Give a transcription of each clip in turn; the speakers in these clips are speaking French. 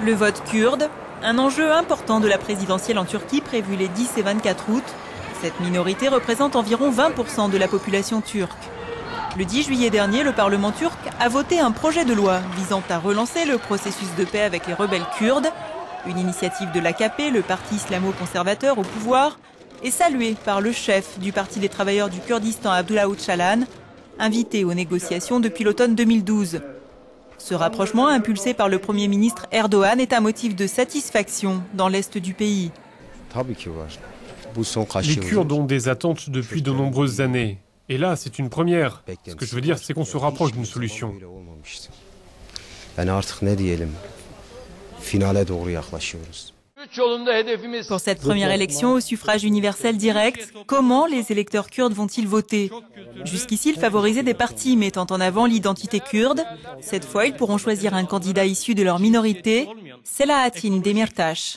Le vote kurde, un enjeu important de la présidentielle en Turquie prévue les 10 et 24 août. Cette minorité représente environ 20% de la population turque. Le 10 juillet dernier, le Parlement turc a voté un projet de loi visant à relancer le processus de paix avec les rebelles kurdes. Une initiative de l'AKP, le parti islamo-conservateur au pouvoir, est saluée par le chef du Parti des travailleurs du Kurdistan, Abdullah Öcalan, invité aux négociations depuis l'automne 2012. Ce rapprochement, impulsé par le Premier ministre Erdogan, est un motif de satisfaction dans l'est du pays. Les Kurdes ont des attentes depuis de nombreuses années. Et là, c'est une première. Ce que je veux dire, c'est qu'on se rapproche d'une solution. Pour cette première élection au suffrage universel direct, comment les électeurs kurdes vont-ils voter? Jusqu'ici, ils favorisaient des partis mettant en avant l'identité kurde. Cette fois, ils pourront choisir un candidat issu de leur minorité, Selahattin Demirtas.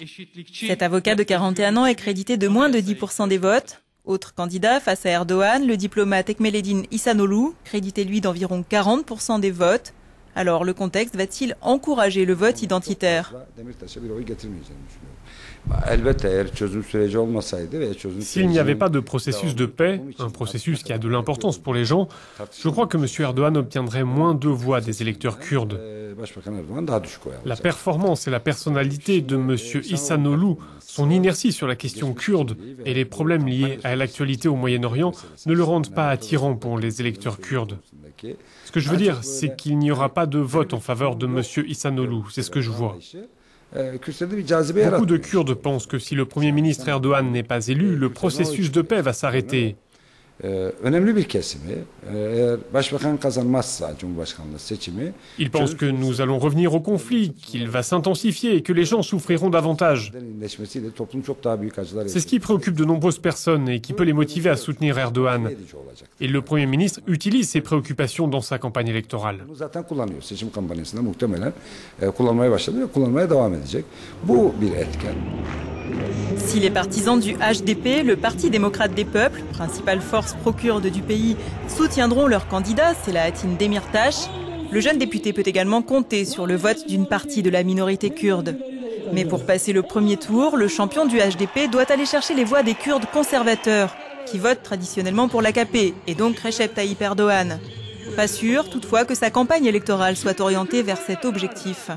Cet avocat de 41 ans est crédité de moins de 10% des votes. Autre candidat face à Erdogan, le diplomate Ekmelettin İhsanoğlu, crédité lui d'environ 40% des votes. Alors le contexte va-t-il encourager le vote identitaire? S'il n'y avait pas de processus de paix, un processus qui a de l'importance pour les gens, je crois que M. Erdogan obtiendrait moins de voix des électeurs kurdes. La performance et la personnalité de M. İhsanoğlu, son inertie sur la question kurde et les problèmes liés à l'actualité au Moyen-Orient ne le rendent pas attirant pour les électeurs kurdes. Ce que je veux dire, c'est qu'il n'y aura pas de vote en faveur de M. İhsanoğlu, c'est ce que je vois. Beaucoup de Kurdes pensent que si le Premier ministre Erdogan n'est pas élu, le processus de paix va s'arrêter. Ils pensent que nous allons revenir au conflit, qu'il va s'intensifier et que les gens souffriront davantage. C'est ce qui préoccupe de nombreuses personnes et qui peut les motiver à soutenir Erdogan. Et le Premier ministre utilise ces préoccupations dans sa campagne électorale. Si les partisans du HDP, le Parti démocrate des peuples, principale force pro-kurde du pays, soutiendront leur candidat, Selahattin Demirtas, le jeune député peut également compter sur le vote d'une partie de la minorité kurde. Mais pour passer le premier tour, le champion du HDP doit aller chercher les voix des Kurdes conservateurs, qui votent traditionnellement pour l'AKP, et donc Recep Tayyip Erdogan. Pas sûr, toutefois, que sa campagne électorale soit orientée vers cet objectif.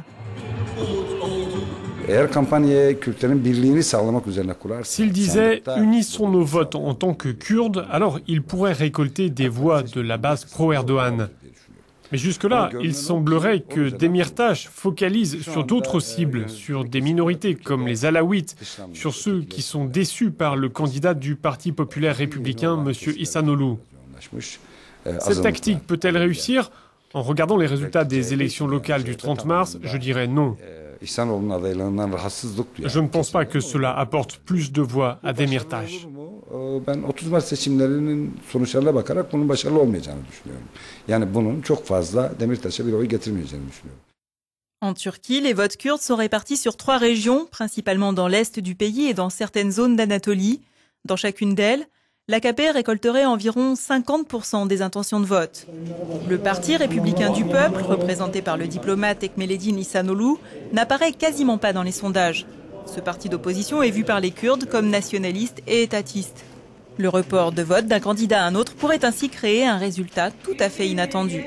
S'il disait « unissons nos votes en tant que Kurdes », alors il pourrait récolter des voix de la base pro-Erdogan. Mais jusque-là, il semblerait que Demirtas focalise sur d'autres cibles, sur des minorités comme les Alaouites, sur ceux qui sont déçus par le candidat du Parti populaire républicain, M. İhsanoğlu. Cette tactique peut-elle réussir? En regardant les résultats des élections locales du 30 mars, je dirais non. Je ne pense pas que cela apporte plus de voix à Demirtas. En Turquie, les votes kurdes sont répartis sur 3 régions, principalement dans l'est du pays et dans certaines zones d'Anatolie. Dans chacune d'elles, l'AKP récolterait environ 50% des intentions de vote. Le Parti républicain du peuple, représenté par le diplomate Ekmelettin İhsanoğlu, n'apparaît quasiment pas dans les sondages. Ce parti d'opposition est vu par les Kurdes comme nationaliste et étatiste. Le report de vote d'un candidat à un autre pourrait ainsi créer un résultat tout à fait inattendu.